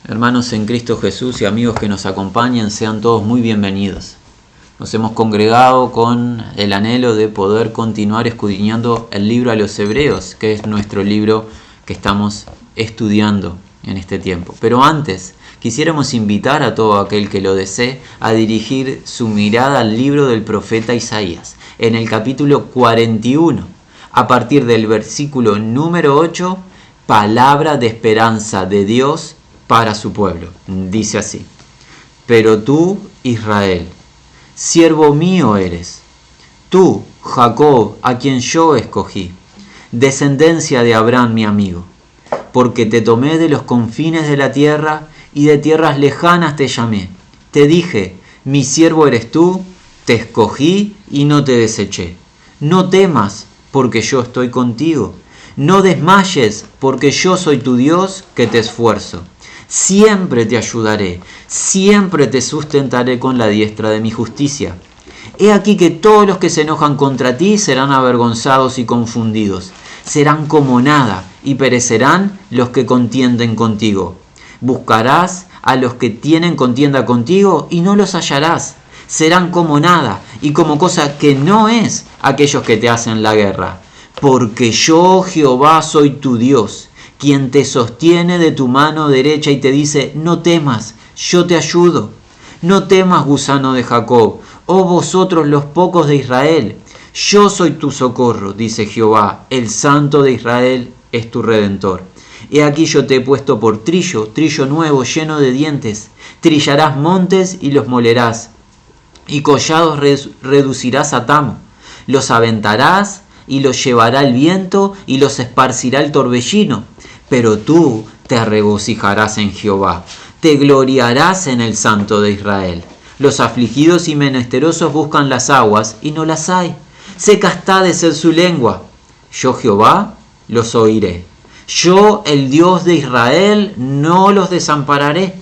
Hermanos en Cristo Jesús y amigos que nos acompañan, sean todos muy bienvenidos. Nos hemos congregado con el anhelo de poder continuar escudriñando el libro a los Hebreos, que es nuestro libro que estamos estudiando en este tiempo. Pero antes, quisiéramos invitar a todo aquel que lo desee a dirigir su mirada al libro del profeta Isaías, en el capítulo 41, a partir del versículo número 8, palabra de esperanza de Dios para su pueblo. Dice así: pero tú, Israel, siervo mío eres, tú, Jacob, a quien yo escogí, descendencia de Abraham mi amigo, porque te tomé de los confines de la tierra y de tierras lejanas te llamé. Te dije, mi siervo eres tú, te escogí y no te deseché. No temas, porque yo estoy contigo. No desmayes, porque yo soy tu Dios que te esfuerzo. Siempre te ayudaré, siempre te sustentaré con la diestra de mi justicia. He aquí que todos los que se enojan contra ti serán avergonzados y confundidos. Serán como nada y perecerán los que contienden contigo. Buscarás a los que tienen contienda contigo y no los hallarás. Serán como nada y como cosa que no es aquellos que te hacen la guerra. Porque yo, Jehová, soy tu Dios, quien te sostiene de tu mano derecha y te dice, no temas, yo te ayudo. No temas, gusano de Jacob, oh vosotros los pocos de Israel. Yo soy tu socorro, dice Jehová, el Santo de Israel es tu Redentor. He aquí yo te he puesto por trillo nuevo lleno de dientes. Trillarás montes y los molerás, y collados reducirás a tamo. Los aventarás y los llevará el viento y los esparcirá el torbellino. Pero tú te regocijarás en Jehová, te gloriarás en el Santo de Israel. Los afligidos y menesterosos buscan las aguas y no las hay. Seca está de ser su lengua. Yo, Jehová, los oiré. Yo, el Dios de Israel, no los desampararé.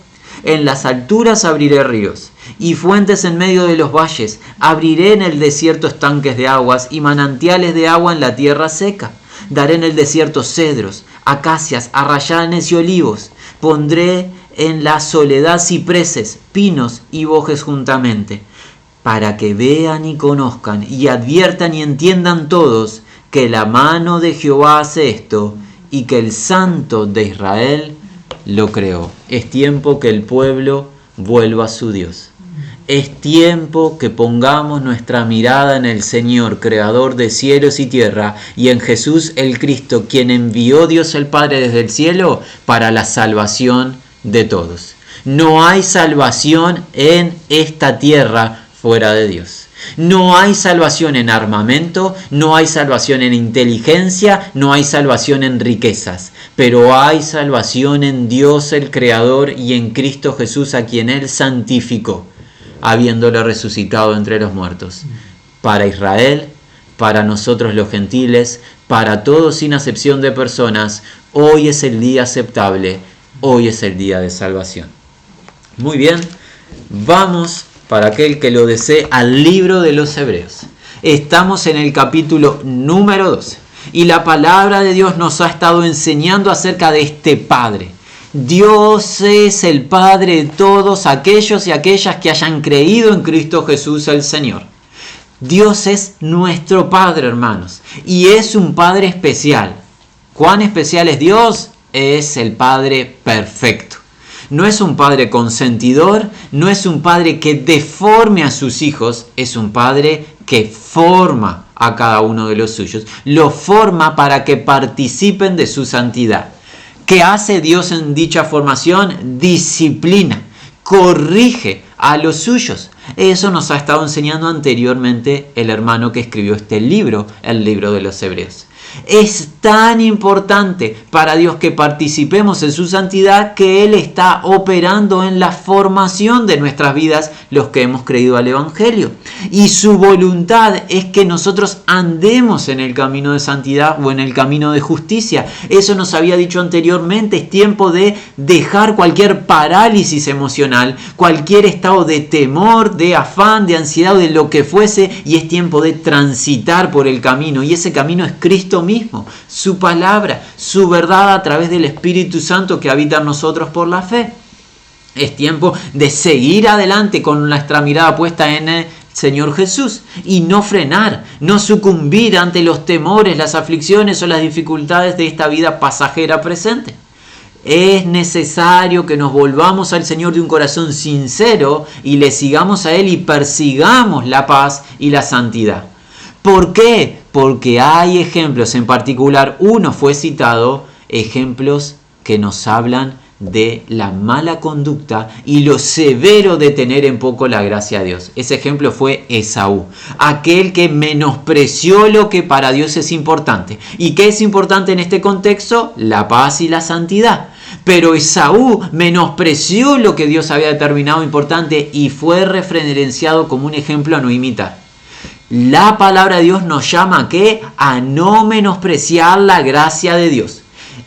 En las alturas abriré ríos y fuentes en medio de los valles. Abriré en el desierto estanques de aguas y manantiales de agua en la tierra seca. Daré en el desierto cedros, acacias, arrayanes y olivos. Pondré en la soledad cipreses, pinos y bojes juntamente, para que vean y conozcan y adviertan y entiendan todos que la mano de Jehová hace esto y que el Santo de Israel lo creó. Es tiempo que el pueblo vuelva a su Dios. Es tiempo que pongamos nuestra mirada en el Señor, creador de cielos y tierra, y en Jesús el Cristo, quien envió Dios el Padre desde el cielo para la salvación de todos. No hay salvación en esta tierra fuera de Dios. No hay salvación en armamento, no hay salvación en inteligencia, no hay salvación en riquezas, pero hay salvación en Dios el Creador y en Cristo Jesús, a quien Él santificó, habiéndole resucitado entre los muertos. Para Israel, para nosotros los gentiles, para todos sin acepción de personas, hoy es el día aceptable, hoy es el día de salvación. Muy bien, vamos, para aquel que lo desee, al libro de los Hebreos. Estamos en el capítulo número 12 y la palabra de Dios nos ha estado enseñando acerca de este Padre. Dios es el Padre de todos aquellos y aquellas que hayan creído en Cristo Jesús el Señor. Dios es nuestro Padre, hermanos, y es un Padre especial. ¿Cuán especial es Dios? Es el Padre perfecto. No es un Padre consentidor, no es un Padre que deforme a sus hijos, es un Padre que forma a cada uno de los suyos. Lo forma para que participen de su santidad. ¿Qué hace Dios en dicha formación? Disciplina, corrige a los suyos. Eso nos ha estado enseñando anteriormente el hermano que escribió este libro, el libro de los Hebreos. Es tan importante para Dios que participemos en su santidad que Él está operando en la formación de nuestras vidas, los que hemos creído al Evangelio. Y su voluntad es que nosotros andemos en el camino de santidad o en el camino de justicia. Eso nos había dicho anteriormente. Es tiempo de dejar cualquier parálisis emocional, cualquier estado de temor, de afán, de ansiedad, de lo que fuese, y es tiempo de transitar por el camino. Y ese camino es Cristo mismo, su palabra, su verdad a través del Espíritu Santo que habita en nosotros por la fe. Es tiempo de seguir adelante con nuestra mirada puesta en el Señor Jesús y no frenar, no sucumbir ante los temores, las aflicciones o las dificultades de esta vida pasajera presente. Es necesario que nos volvamos al Señor de un corazón sincero y le sigamos a Él y persigamos la paz y la santidad. ¿Por qué? Porque hay ejemplos, en particular uno fue citado, ejemplos que nos hablan de la mala conducta y lo severo de tener en poco la gracia de Dios. Ese ejemplo fue Esaú, aquel que menospreció lo que para Dios es importante. ¿Y qué es importante en este contexto? La paz y la santidad. Pero Esaú menospreció lo que Dios había determinado importante y fue referenciado como un ejemplo a no imitar. La palabra de Dios nos llama ¿a qué? A no menospreciar la gracia de Dios.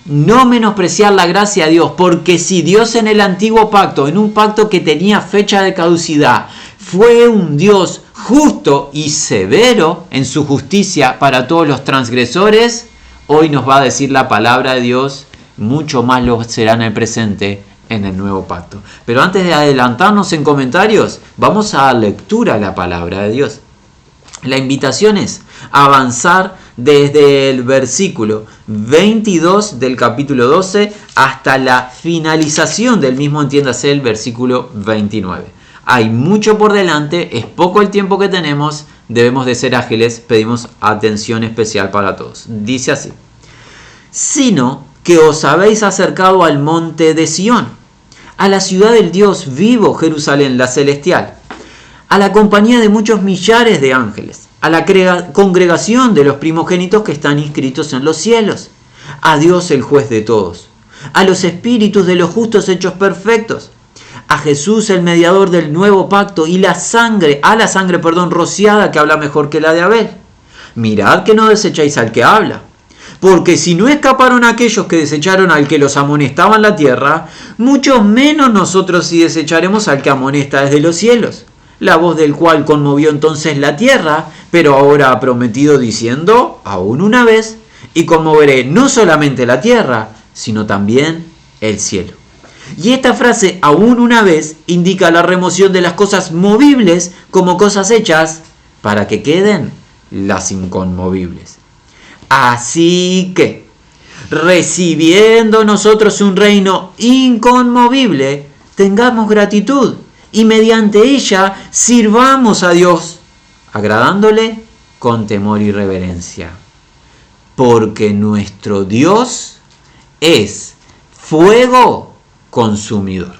No menospreciar la gracia de Dios, porque si Dios en el antiguo pacto, en un pacto que tenía fecha de caducidad, fue un Dios justo y severo en su justicia para todos los transgresores, hoy nos va a decir la palabra de Dios, mucho más lo será en el presente en el nuevo pacto. Pero antes de adelantarnos en comentarios, vamos a dar lectura a la palabra de Dios. La invitación es avanzar desde el versículo 22 del capítulo 12 hasta la finalización del mismo, entiéndase, el versículo 29. Hay mucho por delante, es poco el tiempo que tenemos, debemos de ser ágiles, pedimos atención especial para todos. Dice así: sino que os habéis acercado al monte de Sión, a la ciudad del Dios vivo, Jerusalén, la celestial, a la compañía de muchos millares de ángeles, a la congregación de los primogénitos que están inscritos en los cielos, a Dios el juez de todos, a los espíritus de los justos hechos perfectos, a Jesús el mediador del nuevo pacto y a la sangre rociada, que habla mejor que la de Abel. Mirad que no desecháis al que habla, porque si no escaparon aquellos que desecharon al que los amonestaba en la tierra, mucho menos nosotros si desecharemos al que amonesta desde los cielos, la voz del cual conmovió entonces la tierra, pero ahora ha prometido diciendo, aún una vez, y conmoveré no solamente la tierra, sino también el cielo. Y esta frase, aún una vez, indica la remoción de las cosas movibles como cosas hechas, para que queden las inconmovibles. Así que, recibiendo nosotros un reino inconmovible, tengamos gratitud, y mediante ella sirvamos a Dios, agradándole con temor y reverencia. Porque nuestro Dios es fuego consumidor.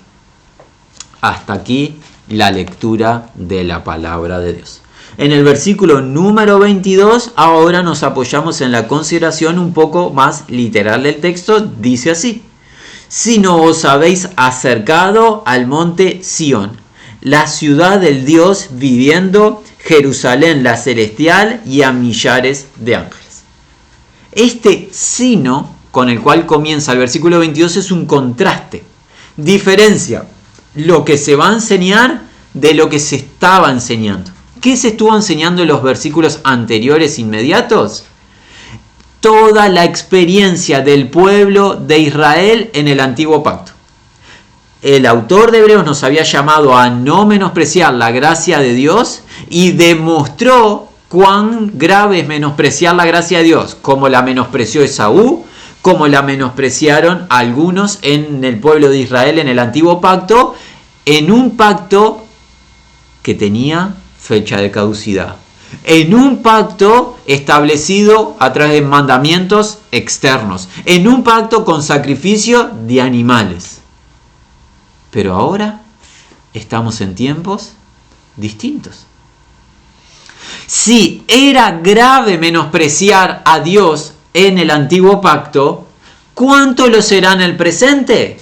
Hasta aquí la lectura de la palabra de Dios. En el versículo número 22, ahora nos apoyamos en la consideración un poco más literal del texto. Dice así: sino os habéis acercado al monte Sión, la ciudad del Dios viviendo, Jerusalén la celestial, y a millares de ángeles. Este sino con el cual comienza el versículo 22 es un contraste. Diferencia lo que se va a enseñar de lo que se estaba enseñando. ¿Qué se estuvo enseñando en los versículos anteriores inmediatos? Toda la experiencia del pueblo de Israel en el antiguo pacto. El autor de Hebreos nos había llamado a no menospreciar la gracia de Dios y demostró cuán grave es menospreciar la gracia de Dios, como la menospreció Esaú, como la menospreciaron algunos en el pueblo de Israel en el antiguo pacto, en un pacto que tenía fecha de caducidad, en un pacto establecido a través de mandamientos externos, en un pacto con sacrificio de animales. Pero ahora estamos en tiempos distintos. Si era grave menospreciar a Dios en el antiguo pacto, ¿cuánto lo será en el presente?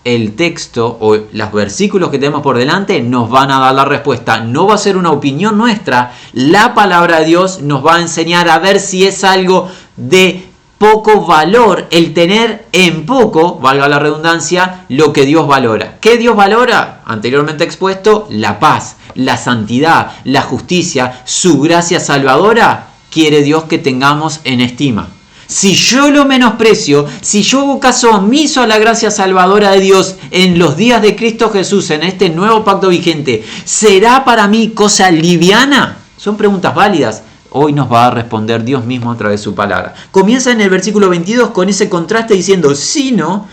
El texto o los versículos que tenemos por delante nos van a dar la respuesta. No va a ser una opinión nuestra. La palabra de Dios nos va a enseñar a ver si es algo de poco valor el tener en poco, valga la redundancia, lo que Dios valora. ¿Qué Dios valora? Anteriormente expuesto, la paz, la santidad, la justicia, su gracia salvadora. Quiere Dios que tengamos en estima. Si yo lo menosprecio, si yo hago caso omiso a la gracia salvadora de Dios en los días de Cristo Jesús, en este nuevo pacto vigente, ¿será para mí cosa liviana? Son preguntas válidas. Hoy nos va a responder Dios mismo a través de su palabra. Comienza en el versículo 22 con ese contraste diciendo, sino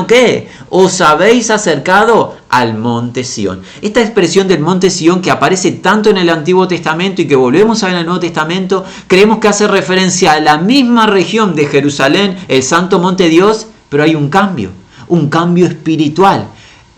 ¿qué? Os habéis acercado al monte Sión. Esta expresión del monte Sión que aparece tanto en el Antiguo Testamento y que volvemos a ver en el Nuevo Testamento, creemos que hace referencia a la misma región de Jerusalén, el santo monte de Dios, pero hay un cambio espiritual.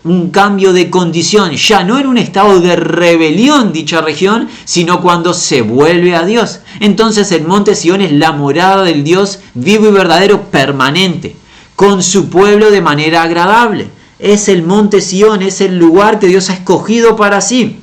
Un cambio de condición, ya no en un estado de rebelión dicha región, sino cuando se vuelve a Dios. Entonces el monte Sión es la morada del Dios vivo y verdadero permanente, con su pueblo de manera agradable. Es el monte Sión, es el lugar que Dios ha escogido para sí,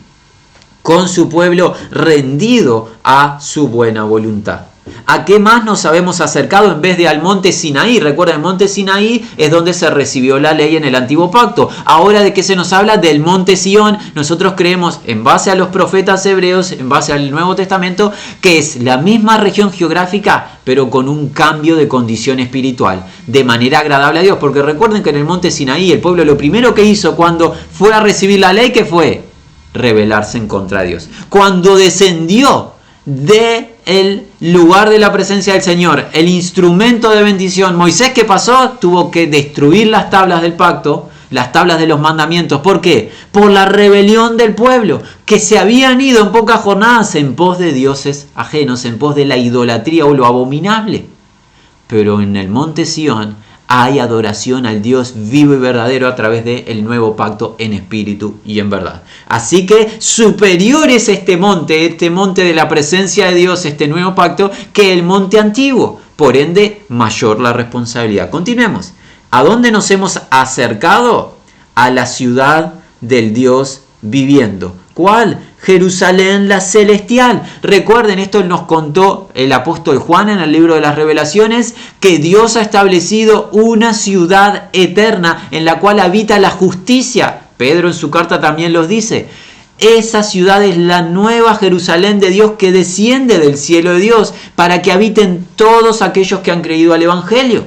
con su pueblo rendido a su buena voluntad. ¿A qué más nos habemos acercado en vez de al monte Sinaí? Recuerda, el monte Sinaí es donde se recibió la ley en el antiguo pacto. Ahora, ¿de qué se nos habla? Del monte Sión. Nosotros creemos, en base a los profetas hebreos, en base al Nuevo Testamento, que es la misma región geográfica, pero con un cambio de condición espiritual, de manera agradable a Dios. Porque recuerden que en el monte Sinaí, el pueblo lo primero que hizo cuando fue a recibir la ley, ¿qué fue? Rebelarse en contra de Dios. Cuando descendió de el lugar de la presencia del Señor, el instrumento de bendición, Moisés, ¿qué pasó? Tuvo que destruir las tablas del pacto, las tablas de los mandamientos. ¿Por qué? Por la rebelión del pueblo, que se habían ido en pocas jornadas en pos de dioses ajenos, en pos de la idolatría o lo abominable. Pero en el monte Sión hay adoración al Dios vivo y verdadero a través del nuevo pacto en espíritu y en verdad. Así que superior es este monte de la presencia de Dios, este nuevo pacto, que el monte antiguo. Por ende, mayor la responsabilidad. Continuemos. ¿A dónde nos hemos acercado? A la ciudad del Dios viviendo. ¿Cuál? Jerusalén la celestial. Recuerden, esto nos contó el apóstol Juan en el libro de las Revelaciones, que Dios ha establecido una ciudad eterna en la cual habita la justicia. Pedro en su carta también los dice. Esa ciudad es la nueva Jerusalén de Dios que desciende del cielo de Dios para que habiten todos aquellos que han creído al Evangelio.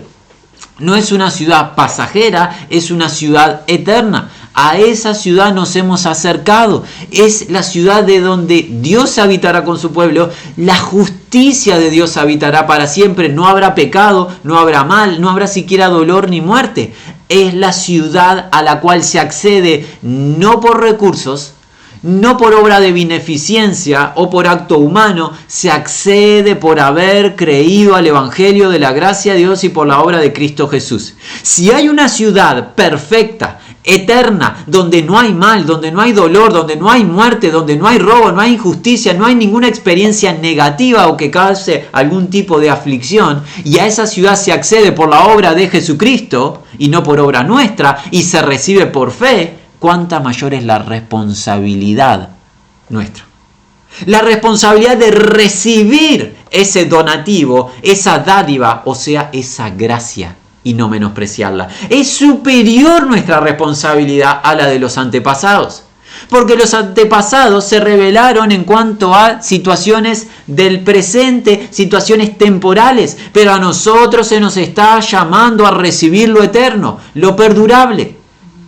No es una ciudad pasajera, es una ciudad eterna. A esa ciudad nos hemos acercado. Es la ciudad de donde Dios habitará con su pueblo. La justicia de Dios habitará para siempre. No habrá pecado, no habrá mal, no habrá siquiera dolor ni muerte. Es la ciudad a la cual se accede no por recursos, no por obra de beneficencia o por acto humano, se accede por haber creído al Evangelio de la gracia de Dios y por la obra de Cristo Jesús. Si hay una ciudad perfecta, eterna, donde no hay mal, donde no hay dolor, donde no hay muerte, donde no hay robo, no hay injusticia, no hay ninguna experiencia negativa o que cause algún tipo de aflicción, y a esa ciudad se accede por la obra de Jesucristo y no por obra nuestra, y se recibe por fe, ¿cuánta mayor es la responsabilidad nuestra? La responsabilidad de recibir ese donativo, esa dádiva, o sea, esa gracia, y no menospreciarla. Es superior nuestra responsabilidad a la de los antepasados. Porque los antepasados se rebelaron en cuanto a situaciones del presente, situaciones temporales. Pero a nosotros se nos está llamando a recibir lo eterno, lo perdurable.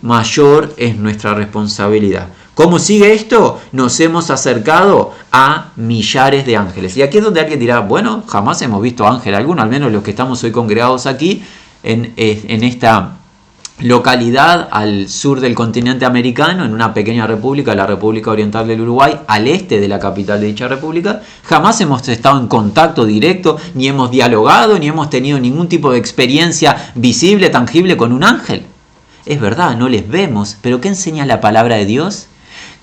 Mayor es nuestra responsabilidad. ¿Cómo sigue esto? Nos hemos acercado a millares de ángeles. Y aquí es donde alguien dirá, bueno, jamás hemos visto ángel alguno, al menos los que estamos hoy congregados aquí, en esta localidad al sur del continente americano, en una pequeña república, la República Oriental del Uruguay, al este de la capital de dicha república. Jamás hemos estado en contacto directo, ni hemos dialogado, ni hemos tenido ningún tipo de experiencia visible, tangible con un ángel. Es verdad, no les vemos, pero ¿qué enseña la palabra de Dios?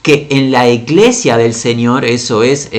Que en la iglesia del Señor, eso es,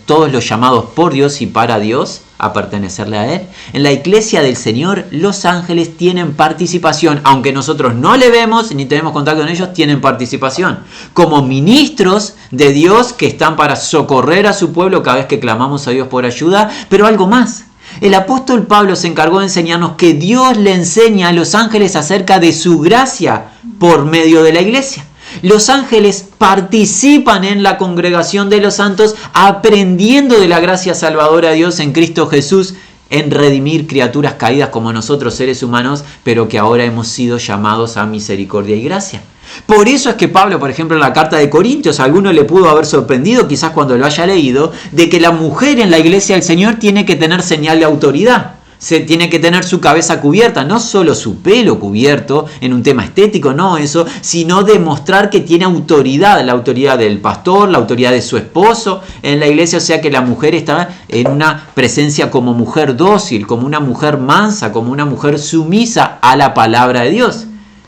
todos los llamados por Dios y para Dios, a pertenecerle a Él. En la iglesia del Señor, los ángeles tienen participación, aunque nosotros no le vemos ni tenemos contacto con ellos, tienen participación. Como ministros de Dios que están para socorrer a su pueblo cada vez que clamamos a Dios por ayuda, pero algo más. El apóstol Pablo se encargó de enseñarnos que Dios le enseña a los ángeles acerca de su gracia por medio de la iglesia. Los ángeles participan en la congregación de los santos aprendiendo de la gracia salvadora de Dios en Cristo Jesús en redimir criaturas caídas como nosotros, seres humanos, pero que ahora hemos sido llamados a misericordia y gracia. Por eso es que Pablo, por ejemplo, en la carta de Corintios, a alguno le pudo haber sorprendido, quizás cuando lo haya leído, de que la mujer en la iglesia del Señor tiene que tener señal de autoridad. Se tiene que tener su cabeza cubierta, no solo su pelo cubierto en un tema estético, no eso, sino demostrar que tiene autoridad, la autoridad del pastor, la autoridad de su esposo en la iglesia, o sea que la mujer está en una presencia como mujer dócil, como una mujer mansa, como una mujer sumisa a la palabra de Dios.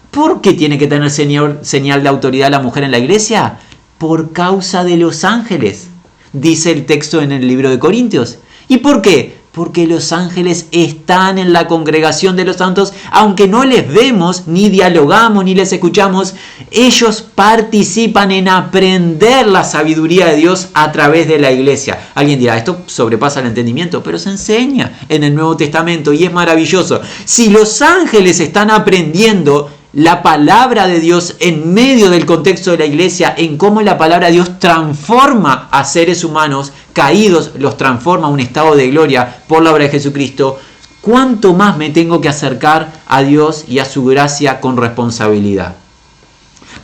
¿Por qué tiene que tener señal de autoridad la mujer en la iglesia? Por causa de los ángeles, dice el texto en el libro de Corintios. ¿Y por qué? Porque los ángeles están en la congregación de los santos, aunque no les vemos, ni dialogamos, ni les escuchamos, ellos participan en aprender la sabiduría de Dios a través de la iglesia. Alguien dirá, esto sobrepasa el entendimiento, pero se enseña en el Nuevo Testamento y es maravilloso. Si los ángeles están aprendiendo la palabra de Dios en medio del contexto de la iglesia, en cómo la palabra de Dios transforma a seres humanos caídos, los transforma a un estado de gloria por la obra de Jesucristo, ¿cuánto más me tengo que acercar a Dios y a su gracia con responsabilidad?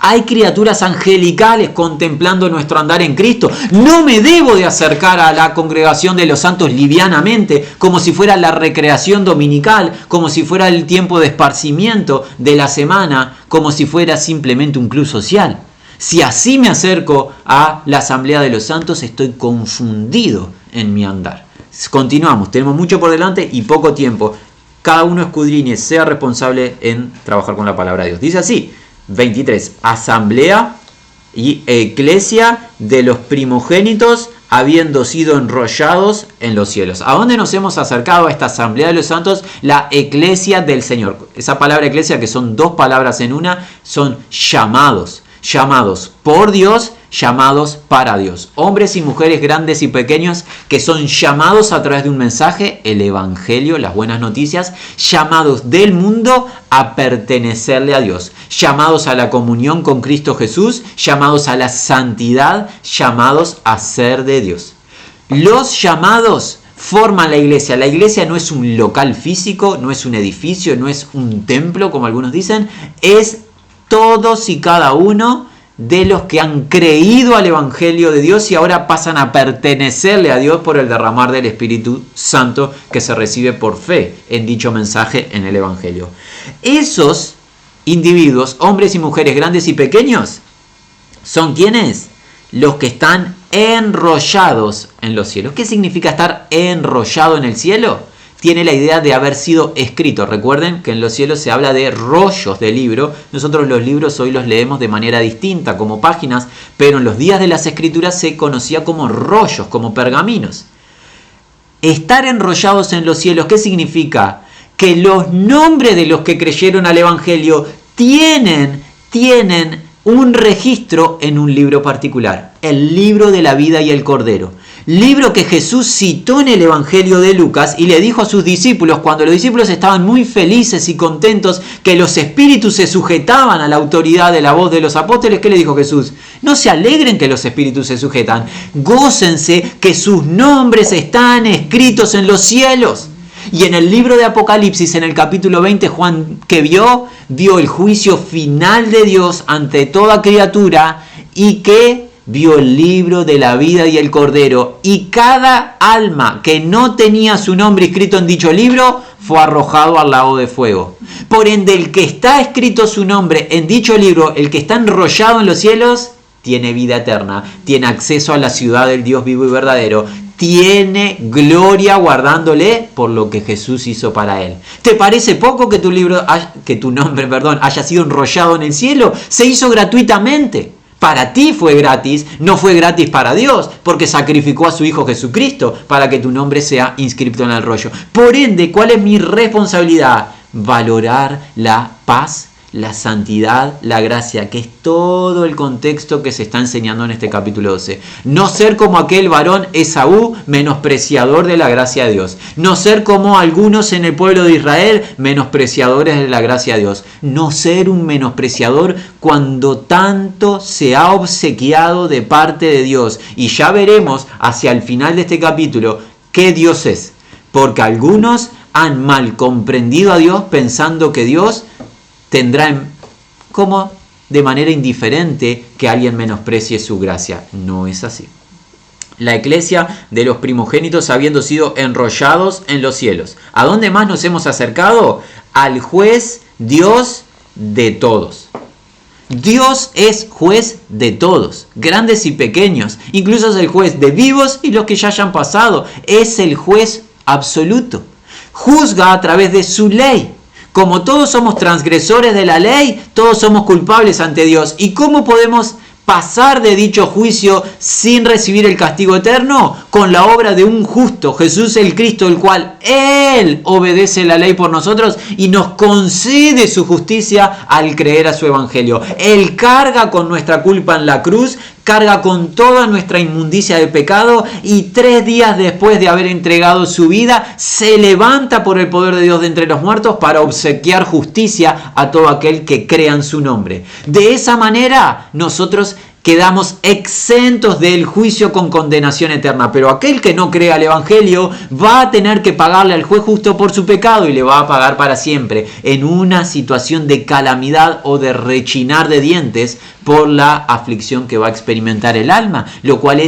Hay criaturas angelicales contemplando nuestro andar en Cristo. No me debo de acercar a la congregación de los santos livianamente, como si fuera la recreación dominical, como si fuera el tiempo de esparcimiento de la semana, como si fuera simplemente un club social. Si así me acerco a la asamblea de los santos, estoy confundido en mi andar. Continuamos, tenemos mucho por delante y poco tiempo. Cada uno escudriñe, sea responsable en trabajar con la palabra de Dios. Dice así, 23. Asamblea y eclesia de los primogénitos habiendo sido enrollados en los cielos. ¿A dónde nos hemos acercado a esta asamblea de los santos? La eclesia del Señor. Esa palabra eclesia, que son dos palabras en una, son llamados. Llamados por Dios, llamados para Dios. Hombres y mujeres grandes y pequeños que son llamados a través de un mensaje, el Evangelio, las buenas noticias, llamados del mundo a pertenecerle a Dios, llamados a la comunión con Cristo Jesús, llamados a la santidad, llamados a ser de Dios. Los llamados forman la iglesia. La iglesia no es un local físico, no es un edificio, no es un templo, como algunos dicen, es todos y cada uno de los que han creído al Evangelio de Dios y ahora pasan a pertenecerle a Dios por el derramar del Espíritu Santo que se recibe por fe en dicho mensaje en el Evangelio. Esos individuos, hombres y mujeres grandes y pequeños, ¿son quiénes? Los que están enrollados en los cielos. ¿Qué significa estar enrollado en el cielo? Tiene la idea de haber sido escrito. Recuerden que en los cielos se habla de rollos de libro. Nosotros los libros hoy los leemos de manera distinta, como páginas, pero en los días de las escrituras se conocía como rollos, como pergaminos. Estar enrollados en los cielos, ¿qué significa? Que los nombres de los que creyeron al Evangelio tienen un registro en un libro particular, el libro de la vida y el Cordero. Libro que Jesús citó en el Evangelio de Lucas y le dijo a sus discípulos, cuando los discípulos estaban muy felices y contentos que los espíritus se sujetaban a la autoridad de la voz de los apóstoles, ¿qué le dijo Jesús? No se alegren que los espíritus se sujetan, gócense que sus nombres están escritos en los cielos. Y en el libro de Apocalipsis, en el capítulo 20, Juan, que vio el juicio final de Dios ante toda criatura y que vio el libro de la vida y el Cordero, y cada alma que no tenía su nombre escrito en dicho libro fue arrojado al lago de fuego. Por ende, el que está escrito su nombre en dicho libro, el que está enrollado en los cielos, tiene vida eterna, tiene acceso a la ciudad del Dios vivo y verdadero, tiene gloria guardándole por lo que Jesús hizo para él. ¿Te parece poco que tu nombre haya sido enrollado en el cielo? Se hizo gratuitamente. Para ti fue gratis, no fue gratis para Dios, porque sacrificó a su Hijo Jesucristo para que tu nombre sea inscrito en el rollo. Por ende, ¿cuál es mi responsabilidad? Valorar la paz, la santidad, la gracia, que es todo el contexto que se está enseñando en este capítulo 12. No ser como aquel varón Esaú, menospreciador de la gracia de Dios. No ser como algunos en el pueblo de Israel, menospreciadores de la gracia de Dios. No ser un menospreciador cuando tanto se ha obsequiado de parte de Dios. Y ya veremos hacia el final de este capítulo qué Dios es. porque algunos han mal comprendido a Dios pensando que Dios tendrá como de manera indiferente que alguien menosprecie su gracia. No es así. La eclesia de los primogénitos habiendo sido enrollados en los cielos. ¿A dónde más nos hemos acercado? Al juez Dios de todos. Dios es juez de todos, grandes y pequeños. Incluso es el juez de vivos y los que ya hayan pasado. Es el juez absoluto. Juzga a través de su ley. Como todos somos transgresores de la ley, todos somos culpables ante Dios. ¿Y cómo podemos pasar de dicho juicio sin recibir el castigo eterno? Con la obra de un justo, Jesús el Cristo, el cual Él obedece la ley por nosotros y nos concede su justicia al creer a su evangelio. Él carga con nuestra culpa en la cruz, carga con toda nuestra inmundicia de pecado y 3 días después de haber entregado su vida, se levanta por el poder de Dios de entre los muertos para obsequiar justicia a todo aquel que crea en su nombre. De esa manera nosotros quedamos exentos del juicio con condenación eterna, pero aquel que no crea al evangelio va a tener que pagarle al juez justo por su pecado y le va a pagar para siempre en una situación de calamidad o de rechinar de dientes por la aflicción que va a experimentar el alma, lo cual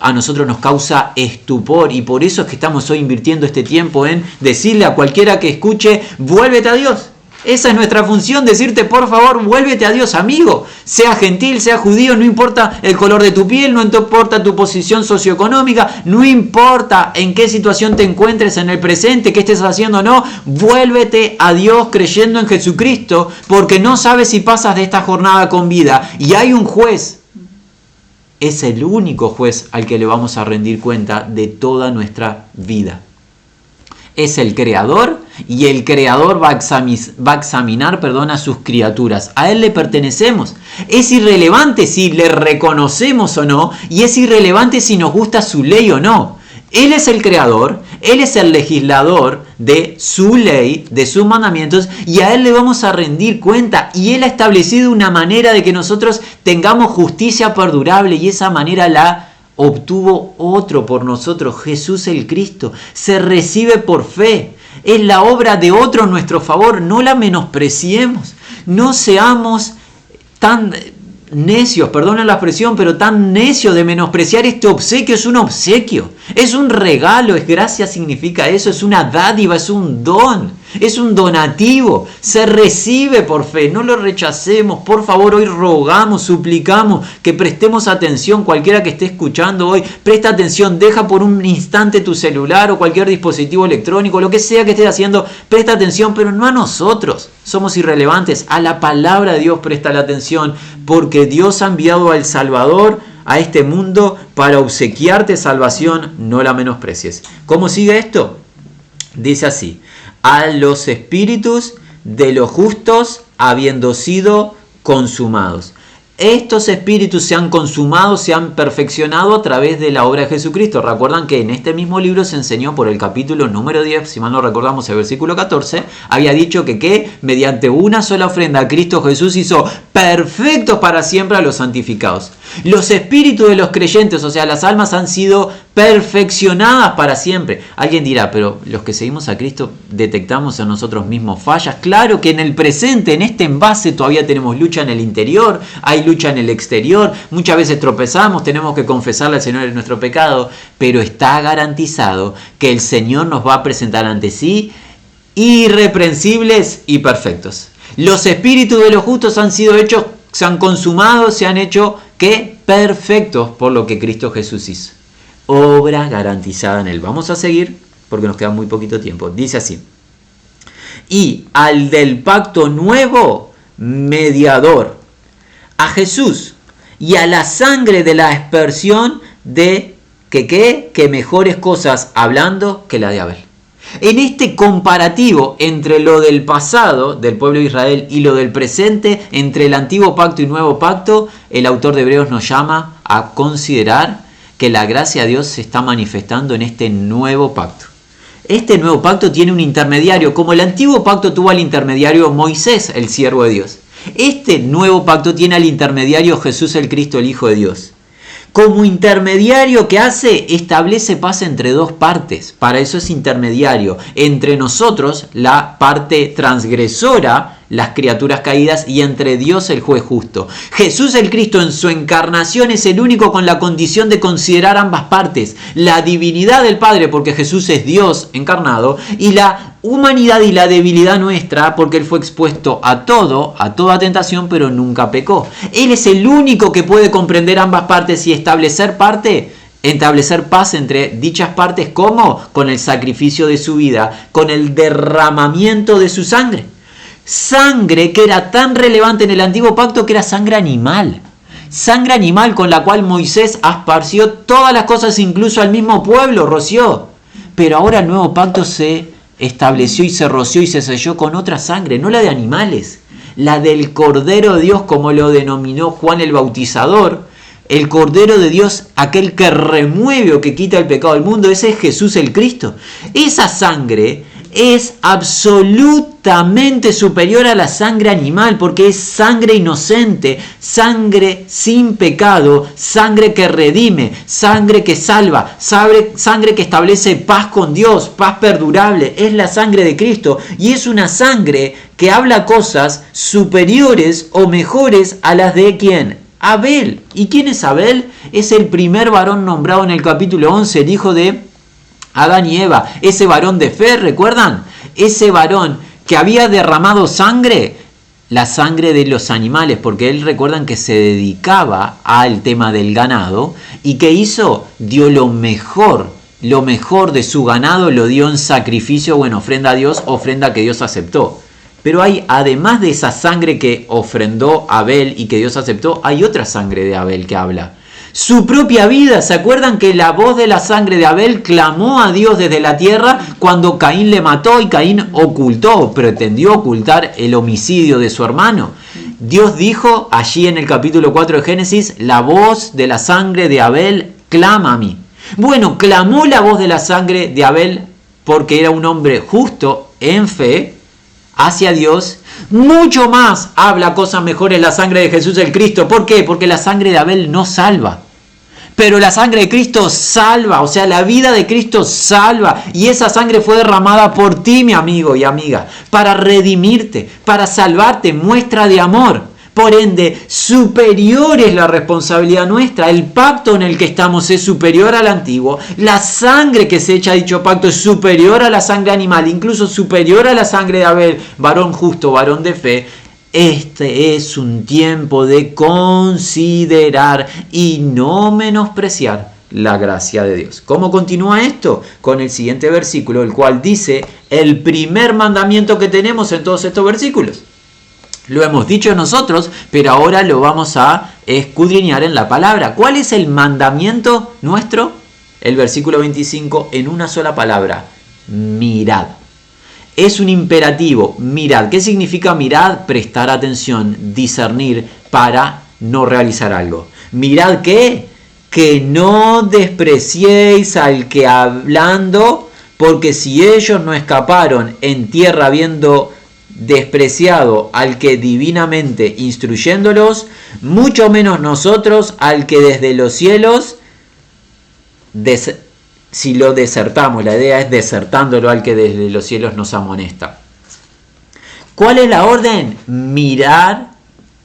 a nosotros nos causa estupor, y por eso es que estamos hoy invirtiendo este tiempo en decirle a cualquiera que escuche: vuélvete a Dios. Esa es nuestra función, decirte: por favor, vuélvete a Dios, amigo. Sea gentil, sea judío, no importa el color de tu piel, no importa tu posición socioeconómica, no importa en qué situación te encuentres en el presente, qué estés haciendo o no, vuélvete a Dios creyendo en Jesucristo, porque no sabes si pasas de esta jornada con vida. Y hay un juez, es el único juez al que le vamos a rendir cuenta de toda nuestra vida. Es el Creador, y el Creador va a examinar a sus criaturas. A Él le pertenecemos. Es irrelevante si le reconocemos o no, y es irrelevante si nos gusta su ley o no. Él es el Creador, Él es el legislador de su ley, de sus mandamientos, y a Él le vamos a rendir cuenta. Y Él ha establecido una manera de que nosotros tengamos justicia perdurable, y esa manera la obtuvo otro por nosotros, Jesús el Cristo. Se recibe por fe. Es la obra de otro en nuestro favor. No la menospreciemos. No seamos tan necios, perdonen la expresión, pero tan necios de menospreciar este obsequio. Es un obsequio, es un regalo, es gracia, significa eso, es una dádiva, es un don, es un donativo, se recibe por fe, no lo rechacemos. Por favor, hoy rogamos, suplicamos que prestemos atención. Cualquiera que esté escuchando hoy, presta atención, deja por un instante tu celular o cualquier dispositivo electrónico, lo que sea que estés haciendo, presta atención, pero no a nosotros, somos irrelevantes, a la palabra de Dios presta la atención, porque Dios ha enviado al Salvador a este mundo para obsequiarte salvación, no la menosprecies. ¿Cómo sigue esto? Dice así: a los espíritus de los justos habiendo sido consumados. Estos espíritus se han consumado, se han perfeccionado a través de la obra de Jesucristo. Recuerdan que en este mismo libro se enseñó por el capítulo número 10, si mal no recordamos el versículo 14, había dicho que mediante una sola ofrenda Cristo Jesús hizo perfectos para siempre a los santificados. Los espíritus de los creyentes, o sea, las almas, han sido perfeccionadas para siempre. Alguien dirá: pero los que seguimos a Cristo detectamos en nosotros mismos fallas. Claro que en el presente, en este envase, todavía tenemos lucha en el interior, hay lucha en el exterior, muchas veces tropezamos, tenemos que confesarle al Señor nuestro pecado, pero está garantizado que el Señor nos va a presentar ante sí irreprensibles y perfectos. Los espíritus de los justos han sido hechos, se han consumado, se han hecho perfectos por lo que Cristo Jesús hizo. Obra garantizada en Él. Vamos a seguir porque nos queda muy poquito tiempo. Dice así: y al del pacto nuevo mediador, a Jesús, y a la sangre de la aspersión de que mejores cosas hablando que la de Abel. En este comparativo entre lo del pasado del pueblo de Israel y lo del presente, entre el antiguo pacto y nuevo pacto, el autor de Hebreos nos llama a considerar que la gracia de Dios se está manifestando en este nuevo pacto. Este nuevo pacto tiene un intermediario, como el antiguo pacto tuvo al intermediario Moisés, el siervo de Dios. Este nuevo pacto tiene al intermediario Jesús el Cristo, el Hijo de Dios. Como intermediario, ¿qué hace? Establece paz entre dos partes. Para eso es intermediario. Entre nosotros, la parte transgresora, las criaturas caídas, y entre Dios, el juez justo. Jesús el Cristo en su encarnación es el único con la condición de considerar ambas partes. La divinidad del Padre, porque Jesús es Dios encarnado, y la humanidad y la debilidad nuestra, porque Él fue expuesto a toda tentación, pero nunca pecó. Él es el único que puede comprender ambas partes y establecer paz entre dichas partes. ¿Cómo? Con el sacrificio de su vida, con el derramamiento de su sangre. Sangre que era tan relevante en el antiguo pacto que era sangre animal. Sangre animal con la cual Moisés esparció todas las cosas, incluso al mismo pueblo, roció. Pero ahora el nuevo pacto se estableció y se roció y se selló con otra sangre, no la de animales, la del Cordero de Dios, como lo denominó Juan el Bautizador. El Cordero de Dios, aquel que remueve o que quita el pecado del mundo, ese es Jesús el Cristo. Esa sangre es absolutamente superior a la sangre animal, porque es sangre inocente, sangre sin pecado, sangre que redime, sangre que salva, sangre que establece paz con Dios, paz perdurable. Es la sangre de Cristo, y es una sangre que habla cosas superiores o mejores a las de ¿quién? Abel. ¿Y quién es Abel? Es el primer varón nombrado en el capítulo 11, el hijo de Adán y Eva, ese varón de fe, ¿recuerdan? Ese varón que había derramado sangre, la sangre de los animales, porque él, recuerdan que se dedicaba al tema del ganado, y que hizo, dio lo mejor de su ganado, lo dio en sacrificio o en ofrenda a Dios, ofrenda que Dios aceptó. Pero hay, además de esa sangre que ofrendó Abel y que Dios aceptó, hay otra sangre de Abel que habla. Su propia vida. ¿Se acuerdan que la voz de la sangre de Abel clamó a Dios desde la tierra cuando Caín le mató y Caín pretendió ocultar el homicidio de su hermano? Dios dijo allí en el capítulo 4 de Génesis, la voz de la sangre de Abel clama a mí. Bueno, clamó la voz de la sangre de Abel porque era un hombre justo en fe hacia Dios. Mucho más habla cosas mejores la sangre de Jesús el Cristo. ¿Por qué? Porque la sangre de Abel no salva. Pero la sangre de Cristo salva, o sea, la vida de Cristo salva. Y esa sangre fue derramada por ti, mi amigo y amiga, para redimirte, para salvarte, muestra de amor. Por ende, superior es la responsabilidad nuestra. El pacto en el que estamos es superior al antiguo. La sangre que se echa a dicho pacto es superior a la sangre animal, incluso superior a la sangre de Abel, varón justo, varón de fe. Este es un tiempo de considerar y no menospreciar la gracia de Dios. ¿Cómo continúa esto? Con el siguiente versículo, el cual dice el primer mandamiento que tenemos en todos estos versículos. Lo hemos dicho nosotros, pero ahora lo vamos a escudriñar en la palabra. ¿Cuál es el mandamiento nuestro? El versículo 25, en una sola palabra: mirad. Es un imperativo, mirad. ¿Qué significa mirad? Prestar atención, discernir para no realizar algo. Mirad ¿qué? Que no despreciéis al que hablando, porque si ellos no escaparon en tierra habiendo despreciado al que divinamente instruyéndolos, mucho menos nosotros al que desde los cielos, si lo desertamos, la idea es desertándolo al que desde los cielos nos amonesta. ¿Cuál es la orden? Mirar,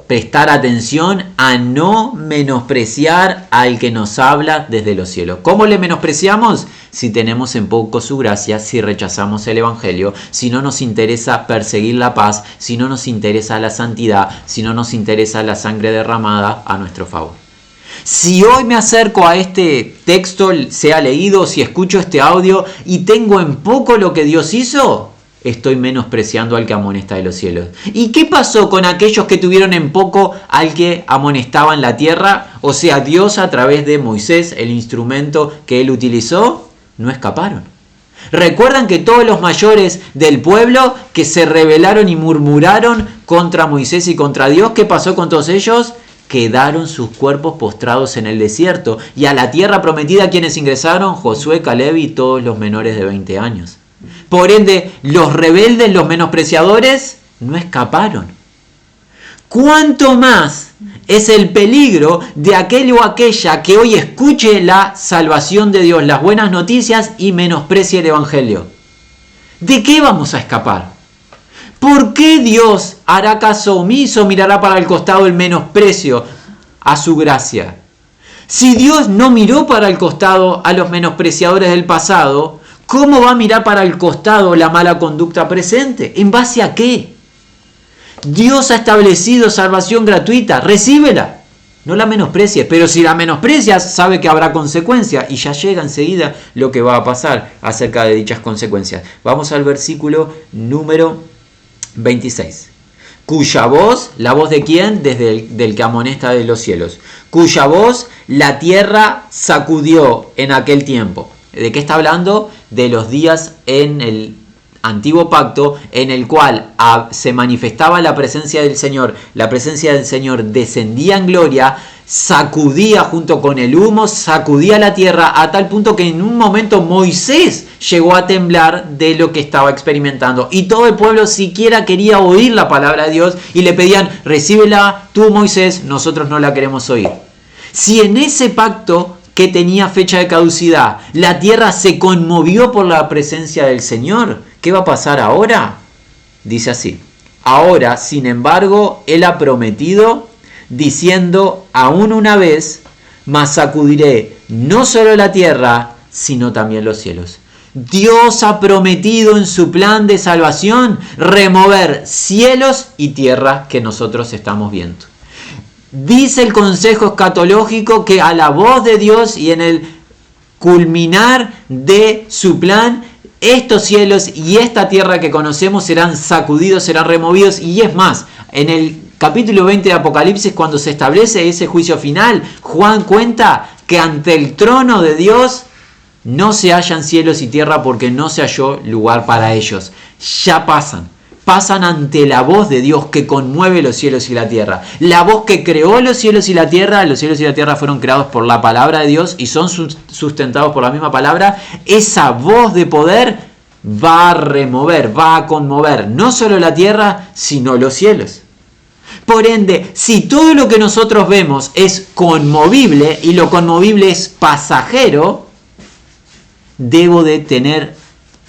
prestar atención a no menospreciar al que nos habla desde los cielos. ¿Cómo le menospreciamos? Si tenemos en poco su gracia, si rechazamos el Evangelio, si no nos interesa perseguir la paz, si no nos interesa la santidad, si no nos interesa la sangre derramada a nuestro favor. Si hoy me acerco a este texto, sea leído, si escucho este audio y tengo en poco lo que Dios hizo, estoy menospreciando al que amonesta de los cielos. ¿Y qué pasó con aquellos que tuvieron en poco al que amonestaba en la tierra? O sea, Dios a través de Moisés, el instrumento que él utilizó, no escaparon. ¿Recuerdan que todos los mayores del pueblo que se rebelaron y murmuraron contra Moisés y contra Dios, qué pasó con todos ellos? Quedaron sus cuerpos postrados en el desierto. Y a la tierra prometida, ¿quiénes ingresaron? Josué, Caleb y todos los menores de 20 años. Por ende, los rebeldes, los menospreciadores, no escaparon. ¿Cuánto más es el peligro de aquel o aquella que hoy escuche la salvación de Dios, las buenas noticias y menosprecie el Evangelio. ¿De qué vamos a escapar? ¿Por qué Dios hará caso omiso, mirará para el costado el menosprecio a su gracia? Si Dios no miró para el costado a los menospreciadores del pasado, ¿cómo va a mirar para el costado la mala conducta presente? ¿En base a qué? Dios ha establecido salvación gratuita, recíbela. No la menosprecies, pero si la menosprecias, sabe que habrá consecuencias y ya llega enseguida lo que va a pasar acerca de dichas consecuencias. Vamos al versículo número 26. Cuya voz, ¿la voz de quién? Del que amonesta de los cielos. Cuya voz la tierra sacudió en aquel tiempo. ¿De qué está hablando? De los días en el antiguo pacto en el cual se manifestaba la presencia del Señor. La presencia del Señor descendía en gloria, sacudía junto con el humo, sacudía la tierra a tal punto que en un momento Moisés llegó a temblar de lo que estaba experimentando. Y todo el pueblo siquiera quería oír la palabra de Dios y le pedían, recíbela tú, Moisés, nosotros no la queremos oír. Si en ese pacto que tenía fecha de caducidad, la tierra se conmovió por la presencia del Señor, ¿qué va a pasar ahora? Dice así: ahora, sin embargo, Él ha prometido, diciendo aún una vez, mas sacudiré no solo la tierra, sino también los cielos. Dios ha prometido en su plan de salvación remover cielos y tierra que nosotros estamos viendo. Dice el consejo escatológico que a la voz de Dios y en el culminar de su plan, estos cielos y esta tierra que conocemos serán sacudidos, serán removidos. Y es más, en el capítulo 20 de Apocalipsis, cuando se establece ese juicio final, Juan cuenta que ante el trono de Dios no se hallan cielos y tierra porque no se halló lugar para ellos. Ya pasan ante la voz de Dios que conmueve los cielos y la tierra. La voz que creó los cielos y la tierra fueron creados por la palabra de Dios y son sustentados por la misma palabra. Esa voz de poder va a remover, va a conmover no solo la tierra, sino los cielos. Por ende, si todo lo que nosotros vemos es conmovible y lo conmovible es pasajero, debo de tener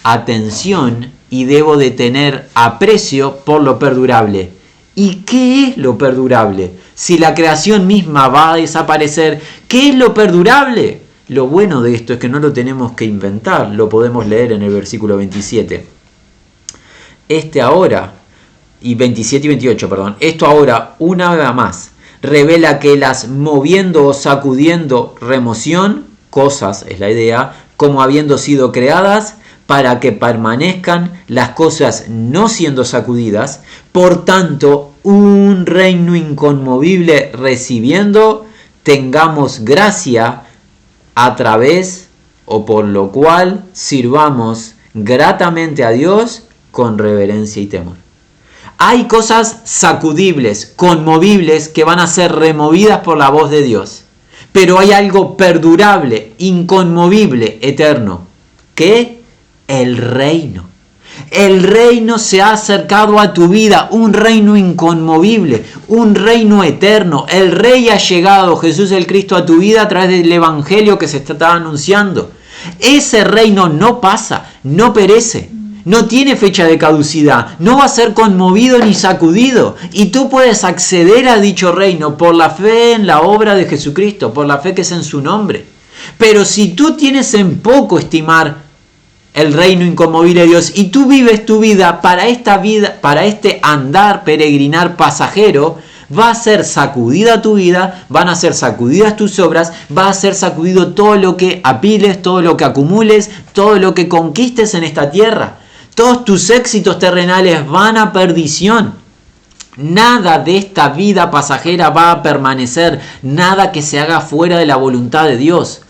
atención y debo de tener aprecio por lo perdurable. ¿Y qué es lo perdurable? Si la creación misma va a desaparecer, ¿qué es lo perdurable? Lo bueno de esto es que no lo tenemos que inventar, lo podemos leer en el versículo 27. Y 27 y 28, perdón. Esto ahora, una vez más, revela que las moviendo o sacudiendo remoción, cosas es la idea, como habiendo sido creadas, para que permanezcan las cosas no siendo sacudidas, por tanto, un reino inconmovible recibiendo, tengamos gracia a través o por lo cual sirvamos gratamente a Dios con reverencia y temor. Hay cosas sacudibles, conmovibles, que van a ser removidas por la voz de Dios, pero hay algo perdurable, inconmovible, eterno, que el reino. El reino se ha acercado a tu vida, un reino inconmovible, un reino eterno. El Rey ha llegado, Jesús el Cristo, a tu vida a través del Evangelio que se está anunciando. Ese reino no pasa, no perece, no tiene fecha de caducidad, no va a ser conmovido ni sacudido. Y tú puedes acceder a dicho reino por la fe en la obra de Jesucristo, por la fe que es en su nombre. Pero si tú tienes en poco estimar el reino inconmovible de Dios y tú vives tu vida, para este andar, peregrinar pasajero, va a ser sacudida tu vida, van a ser sacudidas tus obras, va a ser sacudido todo lo que apiles, todo lo que acumules, todo lo que conquistes en esta tierra. Todos tus éxitos terrenales van a perdición. Nada de esta vida pasajera va a permanecer, nada que se haga fuera de la voluntad de Dios.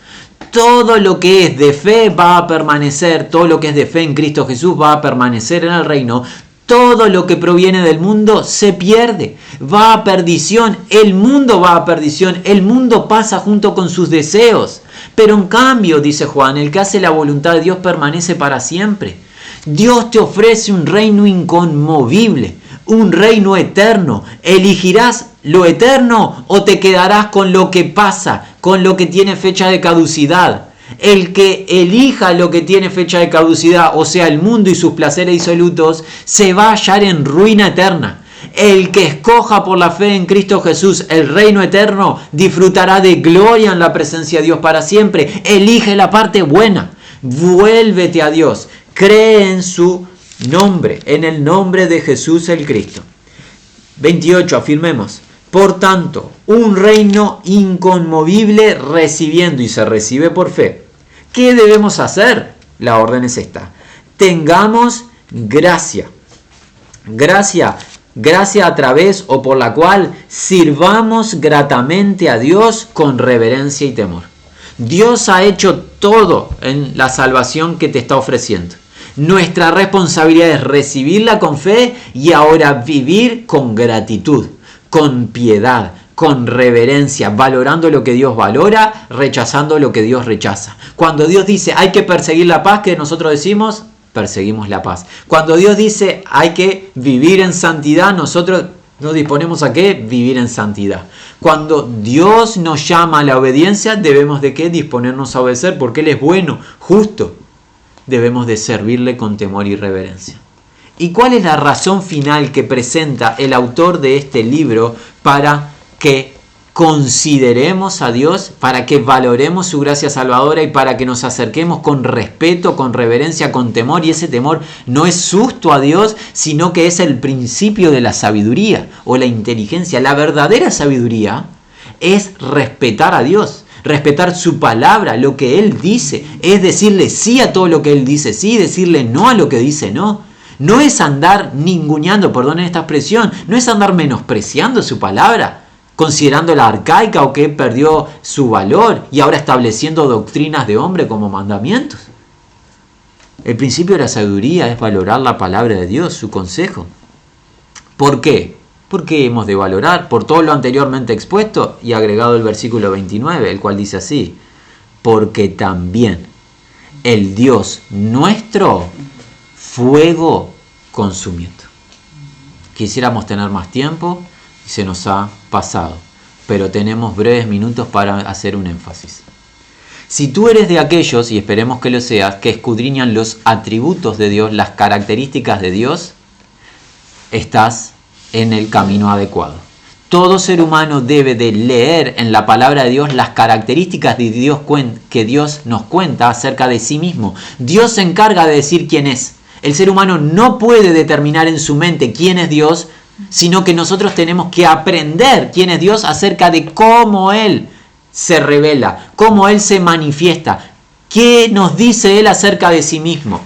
Todo lo que es de fe va a permanecer, todo lo que es de fe en Cristo Jesús va a permanecer en el reino. Todo lo que proviene del mundo se pierde, va a perdición, el mundo va a perdición, el mundo pasa junto con sus deseos. Pero en cambio, dice Juan, el que hace la voluntad de Dios permanece para siempre. Dios te ofrece un reino inconmovible, un reino eterno. Elegirás lo eterno o te quedarás con lo que pasa, con lo que tiene fecha de caducidad? El que elija lo que tiene fecha de caducidad, o sea, el mundo y sus placeres disolutos, se va a hallar en ruina eterna. El que escoja por la fe en Cristo Jesús el reino eterno, disfrutará de gloria en la presencia de Dios para siempre. Elige la parte buena. Vuélvete a Dios. Cree en su nombre, en el nombre de Jesús el Cristo. 28, afirmemos. Por tanto, un reino inconmovible recibiendo, y se recibe por fe. ¿Qué debemos hacer? La orden es esta. Tengamos gracia. Gracia a través o por la cual sirvamos gratamente a Dios con reverencia y temor. Dios ha hecho todo en la salvación que te está ofreciendo. Nuestra responsabilidad es recibirla con fe y ahora vivir con gratitud, con piedad, con reverencia, valorando lo que Dios valora, rechazando lo que Dios rechaza. Cuando Dios dice hay que perseguir la paz, que nosotros decimos, perseguimos la paz. Cuando Dios dice hay que vivir en santidad, nosotros nos disponemos a ¿qué? Vivir en santidad. Cuando Dios nos llama a la obediencia, debemos de ¿qué? Disponernos a obedecer, porque Él es bueno, justo. Debemos de servirle con temor y reverencia. ¿Y cuál es la razón final que presenta el autor de este libro para que consideremos a Dios, para que valoremos su gracia salvadora y para que nos acerquemos con respeto, con reverencia, con temor? Y ese temor no es susto a Dios, sino que es el principio de la sabiduría o la inteligencia. La verdadera sabiduría es respetar a Dios. Respetar su palabra, lo que Él dice, es decirle sí a todo lo que Él dice sí, decirle no a lo que dice no. No es andar ninguneando, perdonen esta expresión, no es andar menospreciando su palabra, considerándola arcaica o que perdió su valor y ahora estableciendo doctrinas de hombre como mandamientos. El principio de la sabiduría es valorar la palabra de Dios, su consejo. ¿Por qué? Porque hemos de valorar por todo lo anteriormente expuesto y agregado el versículo 29, el cual dice así: porque también el Dios nuestro fuego consumiendo. Quisiéramos tener más tiempo y se nos ha pasado, pero tenemos breves minutos para hacer un énfasis. Si tú eres de aquellos, y esperemos que lo seas, que escudriñan los atributos de Dios, las características de Dios, estás en el camino adecuado. Todo ser humano debe de leer en la palabra de Dios las características de Dios que Dios nos cuenta acerca de sí mismo. Dios se encarga de decir quién es. El ser humano no puede determinar en su mente quién es Dios, sino que nosotros tenemos que aprender quién es Dios acerca de cómo Él se revela, cómo Él se manifiesta, qué nos dice Él acerca de sí mismo.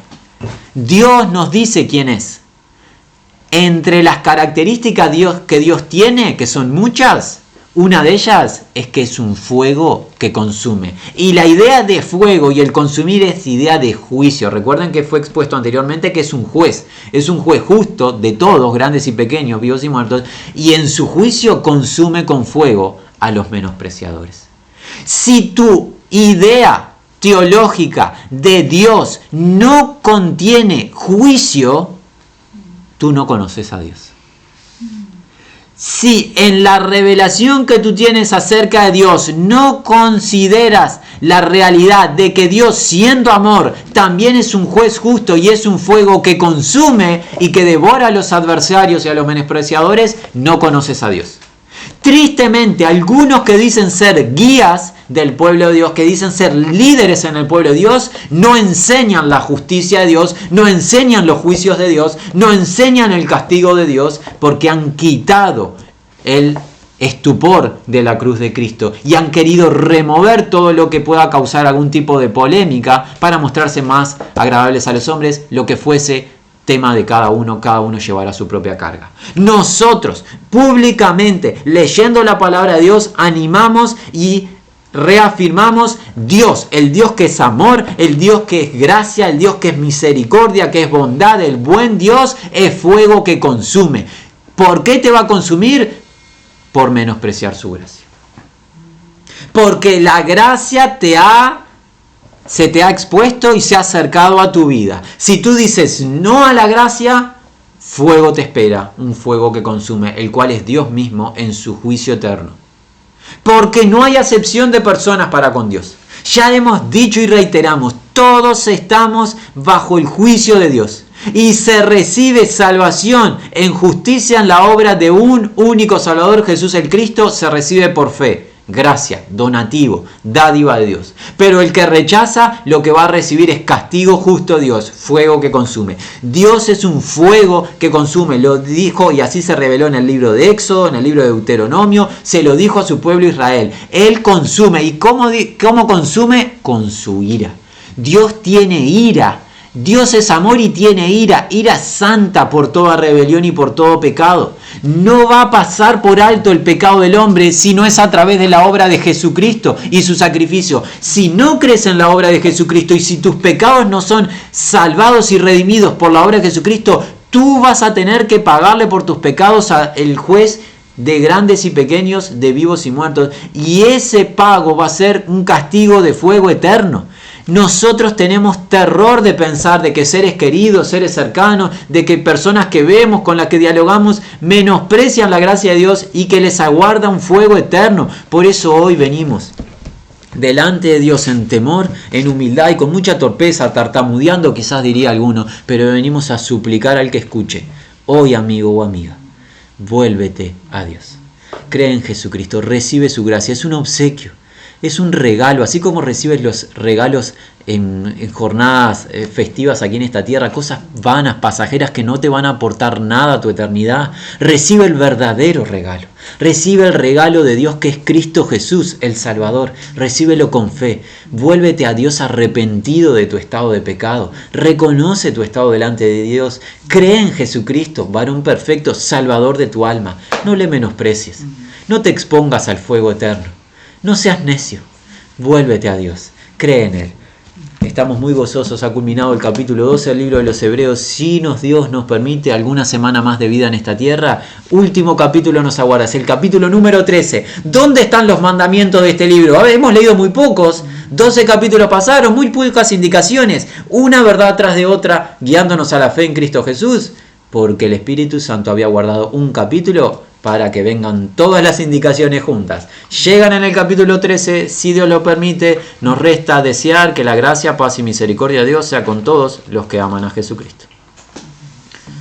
Dios nos dice quién es. Entre las características que Dios tiene, que son muchas, una de ellas es que es un fuego que consume. Y la idea de fuego y el consumir es idea de juicio. Recuerden que fue expuesto anteriormente que es un juez justo de todos, grandes y pequeños, vivos y muertos, y en su juicio consume con fuego a los menospreciadores. Si tu idea teológica de Dios no contiene juicio, tú no conoces a Dios. Si en la revelación que tú tienes acerca de Dios no consideras la realidad de que Dios, siendo amor, también es un juez justo y es un fuego que consume y que devora a los adversarios y a los menospreciadores, no conoces a Dios. Tristemente, algunos que dicen ser guías del pueblo de Dios, que dicen ser líderes en el pueblo de Dios, no enseñan la justicia de Dios, no enseñan los juicios de Dios, no enseñan el castigo de Dios, porque han quitado el estupor de la cruz de Cristo y han querido remover todo lo que pueda causar algún tipo de polémica para mostrarse más agradables a los hombres, lo que fuese tema de cada uno llevará su propia carga. Nosotros, públicamente, leyendo la palabra de Dios, animamos y reafirmamos Dios, el Dios que es amor, el Dios que es gracia, el Dios que es misericordia, que es bondad, el buen Dios es fuego que consume. ¿Por qué te va a consumir? Por menospreciar su gracia. Porque la gracia se te ha expuesto y se ha acercado a tu vida. Si tú dices no a la gracia, fuego te espera, un fuego que consume, el cual es Dios mismo en su juicio eterno. Porque no hay acepción de personas para con Dios. Ya hemos dicho y reiteramos, todos estamos bajo el juicio de Dios. Y se recibe salvación en justicia en la obra de un único Salvador, Jesús el Cristo, se recibe por fe. Gracia, donativo, dádiva de Dios. Pero el que rechaza, lo que va a recibir es castigo justo de Dios, fuego que consume. Dios es un fuego que consume, lo dijo y así se reveló en el libro de Éxodo, en el libro de Deuteronomio, se lo dijo a su pueblo Israel. Él consume. ¿Y cómo consume? Con su ira. Dios tiene ira. Dios es amor y tiene ira santa por toda rebelión y por todo pecado. No va a pasar por alto el pecado del hombre si no es a través de la obra de Jesucristo y su sacrificio. Si no crees en la obra de Jesucristo y si tus pecados no son salvados y redimidos por la obra de Jesucristo, tú vas a tener que pagarle por tus pecados al juez de grandes y pequeños, de vivos y muertos. Y ese pago va a ser un castigo de fuego eterno. Nosotros tenemos terror de pensar de que seres queridos, seres cercanos, de que personas que vemos, con las que dialogamos, menosprecian la gracia de Dios y que les aguarda un fuego eterno. Por eso hoy venimos delante de Dios en temor, en humildad y con mucha torpeza, tartamudeando quizás diría alguno, pero venimos a suplicar al que escuche. Hoy, amigo o amiga, vuélvete a Dios. Cree en Jesucristo, recibe su gracia, es un obsequio. Es un regalo, así como recibes los regalos en jornadas festivas aquí en esta tierra, cosas vanas, pasajeras que no te van a aportar nada a tu eternidad. Recibe el verdadero regalo. Recibe el regalo de Dios que es Cristo Jesús, el Salvador. Recíbelo con fe. Vuélvete a Dios arrepentido de tu estado de pecado. Reconoce tu estado delante de Dios. Cree en Jesucristo, varón perfecto, Salvador de tu alma. No le menosprecies. No te expongas al fuego eterno. No seas necio, vuélvete a Dios, cree en Él. Estamos muy gozosos, ha culminado el capítulo 12 del libro de los Hebreos. Si Dios nos permite alguna semana más de vida en esta tierra, último capítulo nos aguarda, es el capítulo número 13. ¿Dónde están los mandamientos de este libro? Hemos leído muy pocos, 12 capítulos pasaron, muy pocas indicaciones, una verdad tras de otra, guiándonos a la fe en Cristo Jesús, porque el Espíritu Santo había guardado un capítulo para que vengan todas las indicaciones juntas. Llegan en el capítulo 13, si Dios lo permite, nos resta desear que la gracia, paz y misericordia de Dios sea con todos los que aman a Jesucristo.